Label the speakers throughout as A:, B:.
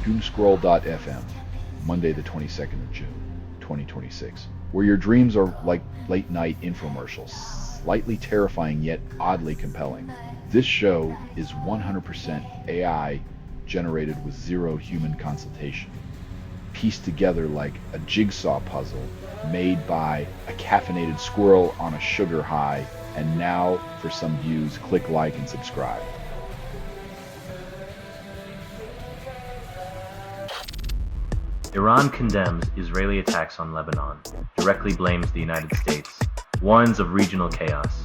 A: Doomscroll.fm, Monday the 22nd of June, 2026, where your dreams are like late-night infomercials, slightly terrifying yet oddly compelling. This show is 100% AI generated with zero human consultation, pieced together like a jigsaw puzzle made by a caffeinated squirrel on a sugar high. And now, for some views, click like and subscribe.
B: Iran condemns Israeli attacks on Lebanon, directly blames the United States, warns of regional chaos.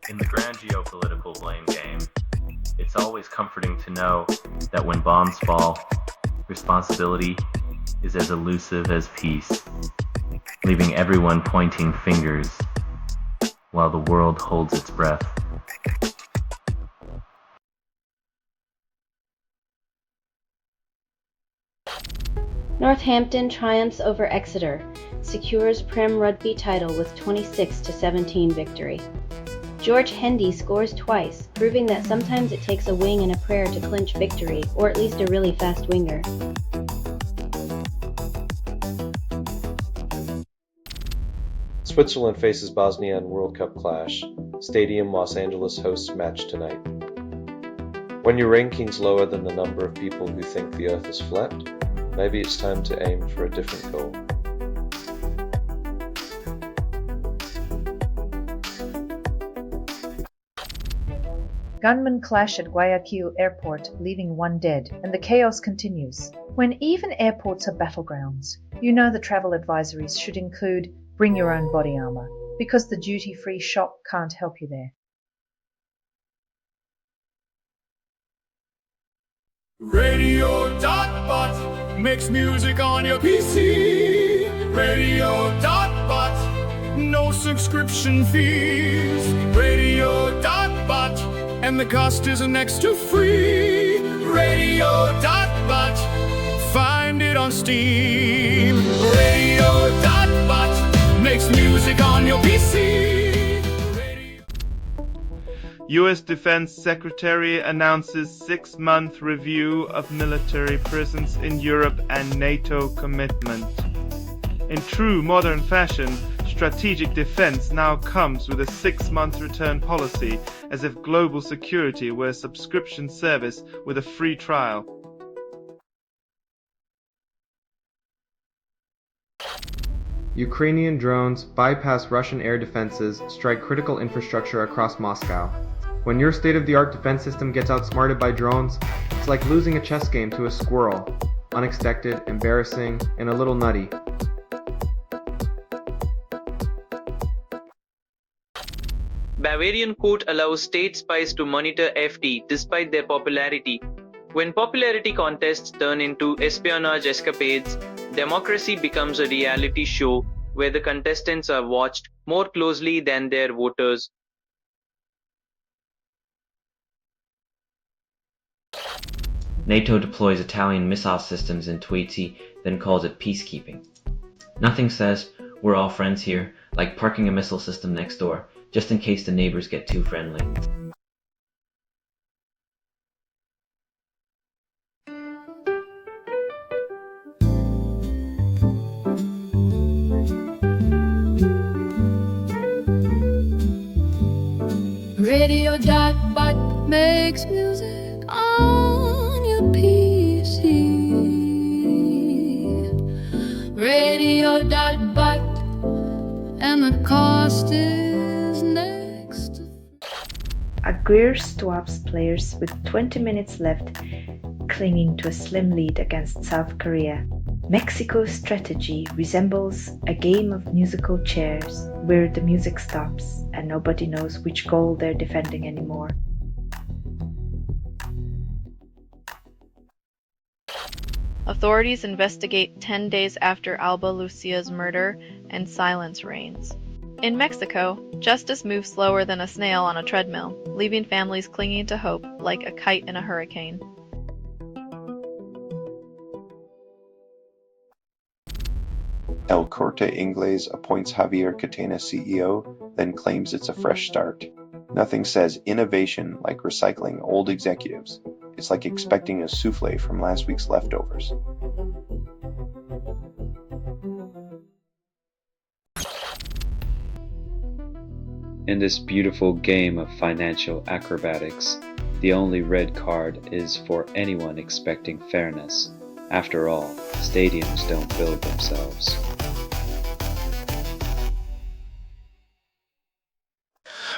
B: In the grand geopolitical blame game, it's always comforting to know that when bombs fall, responsibility is as elusive as peace, leaving everyone pointing fingers while the world holds its breath.
C: Northampton triumphs over Exeter, secures Prem Rugby title with 26-17 victory. George Hendy scores twice, proving that sometimes it takes a wing and a prayer to clinch victory, or at least a really fast winger.
D: Switzerland faces Bosnia in World Cup clash. Stadium Los Angeles hosts match tonight. When your ranking's lower than the number of people who think the Earth is flat, maybe it's time to aim for a different goal.
E: Gunmen clash at Guayaquil airport, leaving one dead, and the chaos continues. When even airports are battlegrounds, you know the travel advisories should include bring your own body armor, because the duty-free shop can't help you there.
F: Radio.bot makes music on your PC. Radio.bot, no subscription fees. Radio.bot, and the cost is next to free. Radio.bot, find it on Steam. Radio.bot makes music on your PC.
G: US Defense Secretary announces 6-month review of military presence in Europe and NATO commitment. In true modern fashion, strategic defense now comes with a 6-month return policy, as if global security were a subscription service with a free trial.
H: Ukrainian drones bypass Russian air defenses, strike critical infrastructure across Moscow. When your state-of-the-art defense system gets outsmarted by drones, it's like losing a chess game to a squirrel. Unexpected, embarrassing, and a little nutty.
I: Bavarian court allows state spies to monitor FT despite their popularity. When popularity contests turn into espionage escapades, democracy becomes a reality show where the contestants are watched more closely than their voters.
J: NATO deploys Italian missile systems in Thwaite, then calls it peacekeeping. Nothing says, we're all friends here, like parking a missile system next door, just in case the neighbors get too friendly.
K: Radio.bot makes music on your PC. Radio.bot, and the cost is next.
E: Aguirre swaps players with 20 minutes left, clinging to a slim lead against South Korea. Mexico's strategy resembles a game of musical chairs, where the music stops and nobody knows which goal they're defending anymore.
L: Authorities investigate 10 days after Alba Lucia's murder, and silence reigns. In Mexico, justice moves slower than a snail on a treadmill, leaving families clinging to hope like a kite in a hurricane.
M: El Corte Inglés appoints Javier Catena CEO, then claims it's a fresh start. Nothing says innovation like recycling old executives. It's like expecting a souffle from last week's leftovers.
N: In this beautiful game of financial acrobatics, the only red card is for anyone expecting fairness. After all, stadiums don't build themselves.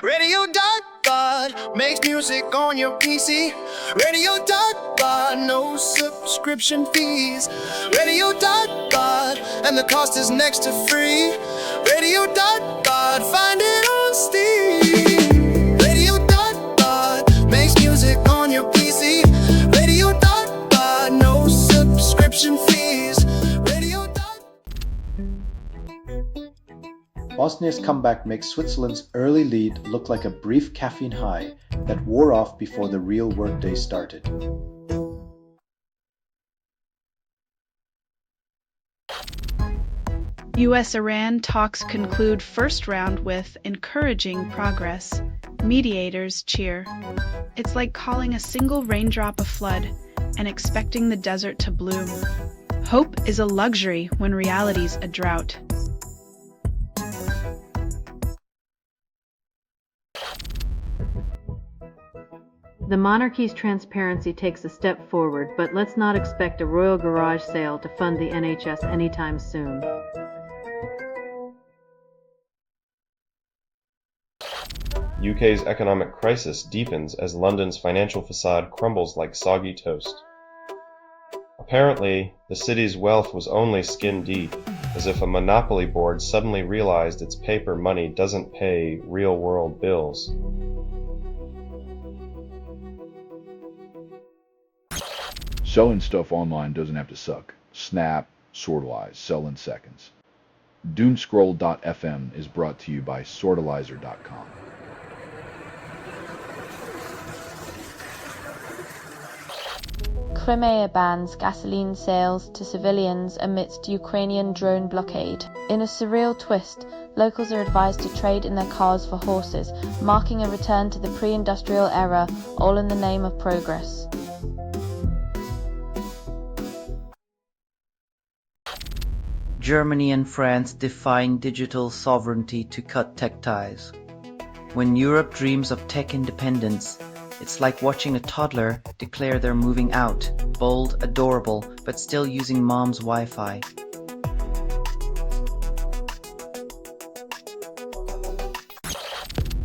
F: Radio.God makes music on your PC. Radio.God, no subscription fees. Radio.God, and the cost is next to free. Radio.God, find it on Steam. Radio.God makes music on your PC. Radio.God, no subscription fees.
O: Bosnia's comeback makes Switzerland's early lead look like a brief caffeine high that wore off before the real workday started.
P: US-Iran talks conclude first round with encouraging progress. Mediators cheer. It's like calling a single raindrop a flood and expecting the desert to bloom. Hope is a luxury when reality's a drought.
Q: The monarchy's transparency takes a step forward, but let's not expect a royal garage sale to fund the NHS anytime soon.
R: UK's economic crisis deepens as London's financial facade crumbles like soggy toast. Apparently, the city's wealth was only skin deep, as if a monopoly board suddenly realized its paper money doesn't pay real-world bills.
A: Selling stuff online doesn't have to suck. Snap, Sortalize, sell in seconds. Doomscroll.fm is brought to you by Sortalizer.com.
S: Crimea bans gasoline sales to civilians amidst Ukrainian drone blockade. In a surreal twist, locals are advised to trade in their cars for horses, marking a return to the pre-industrial era, all in the name of progress.
T: Germany and France define digital sovereignty to cut tech ties. When Europe dreams of tech independence, it's like watching a toddler declare they're moving out, bold, adorable, but still using mom's Wi-Fi.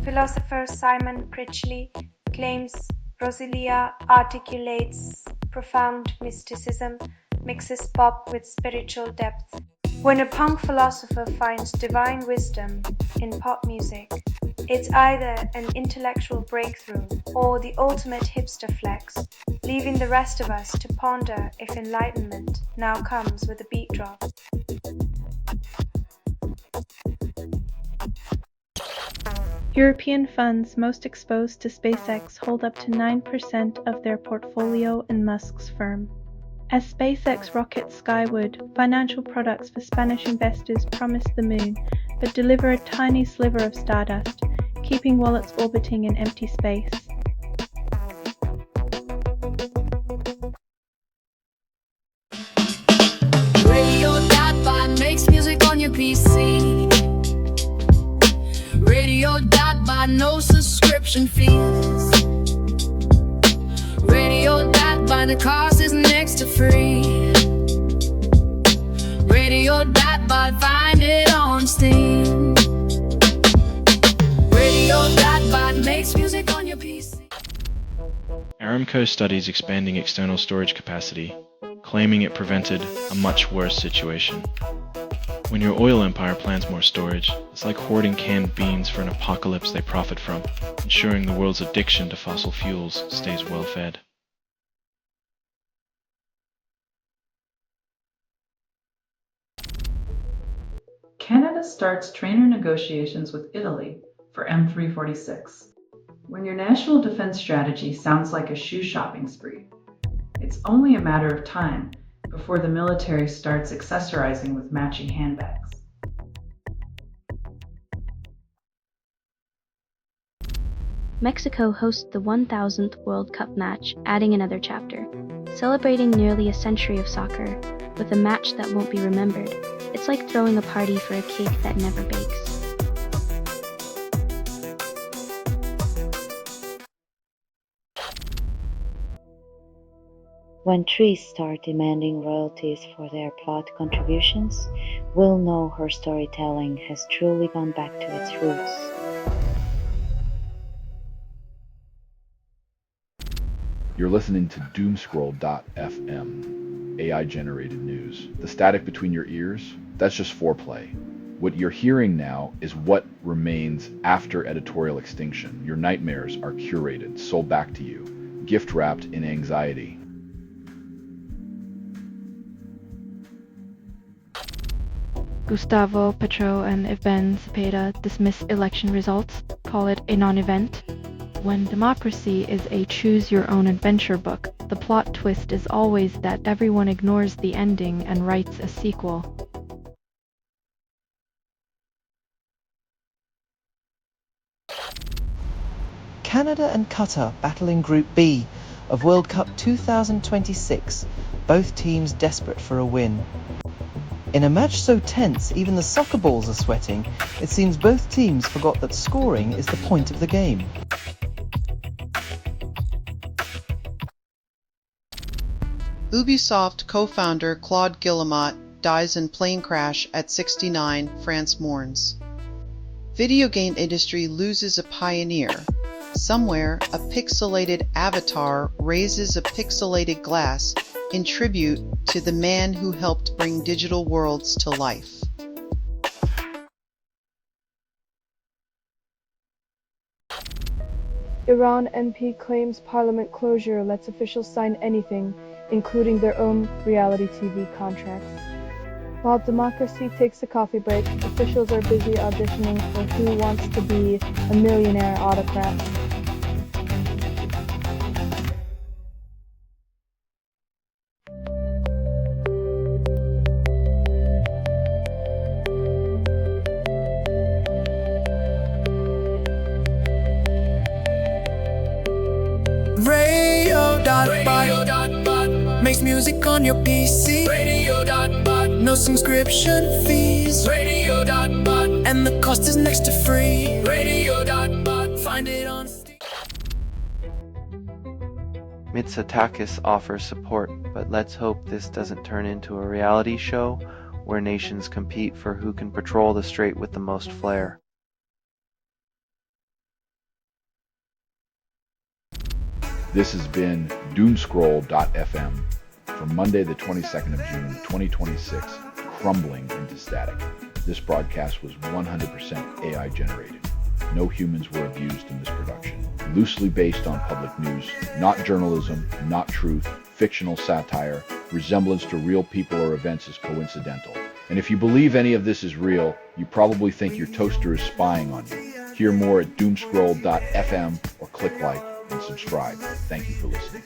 E: Philosopher Simon Critchley claims Brasilia articulates profound mysticism, mixes pop with spiritual depth. When a punk philosopher finds divine wisdom in pop music, it's either an intellectual breakthrough or the ultimate hipster flex, leaving the rest of us to ponder if enlightenment now comes with a beat drop.
U: European funds most exposed to SpaceX hold up to 9% of their portfolio in Musk's firm. As SpaceX rockets skyward, financial products for Spanish investors promise the moon, but deliver a tiny sliver of stardust, keeping wallets orbiting in empty space.
K: Radio.bot makes music on your PC. Radio.bot, no subscription fees. Radio.bot, the cost is next to free. Radio.bot, find it on Steam. Radio.bot makes music on your PC.
V: Aramco studies expanding external storage capacity, claiming it prevented a much worse situation. When your oil empire plans more storage, it's like hoarding canned beans for an apocalypse they profit from, ensuring the world's addiction to fossil fuels stays well fed.
W: Canada starts trainer negotiations with Italy for M346. When your national defense strategy sounds like a shoe shopping spree, it's only a matter of time before the military starts accessorizing with matching handbags.
B: Mexico hosts the 1000th World Cup match, adding another chapter. Celebrating nearly a century of soccer with a match that won't be remembered. It's like throwing a party for a cake that never bakes.
C: When trees start demanding royalties for their plot contributions, we'll know her storytelling has truly gone back to its roots.
A: You're listening to Doomscroll.fm, AI-generated news. The static between your ears, that's just foreplay. What you're hearing now is what remains after editorial extinction. Your nightmares are curated, sold back to you, gift-wrapped in anxiety.
D: Gustavo Petro and Ivan Cepeda dismiss election results, call it a non-event. When democracy is a choose-your-own-adventure book, the plot twist is always that everyone ignores the ending and writes a sequel.
T: Canada and Qatar battle in Group B of World Cup 2026, both teams desperate for a win. In a match so tense, even the soccer balls are sweating, it seems both teams forgot that scoring is the point of the game.
X: Ubisoft co-founder Claude Guillemot dies in plane crash at 69, France mourns. Video game industry loses a pioneer. Somewhere, a pixelated avatar raises a pixelated glass in tribute to the man who helped bring digital worlds to life.
Y: Iran MP claims parliament closure lets officials sign anything, including their own reality TV contracts. While democracy takes a coffee break, officials are busy auditioning for Who Wants to Be a Millionaire Autocrat.
F: Radio.bot makes music on your PC. Radio.bot, no subscription fees. Radio.bot, and the cost is next to free. Radio.bot, find it on Steam.
H: Mitsotakis offers support, but let's hope this doesn't turn into a reality show where nations compete for who can patrol the strait with the most flair.
A: This has been Doomscroll.fm for Monday the 22nd of June 2026, crumbling into static. This broadcast was 100% AI generated. No humans were abused in this production. Loosely based on public news, not journalism, not truth, fictional satire, resemblance to real people or events is coincidental. And if you believe any of this is real, you probably think your toaster is spying on you. Hear more at Doomscroll.fm or click like and subscribe. Thank you for listening.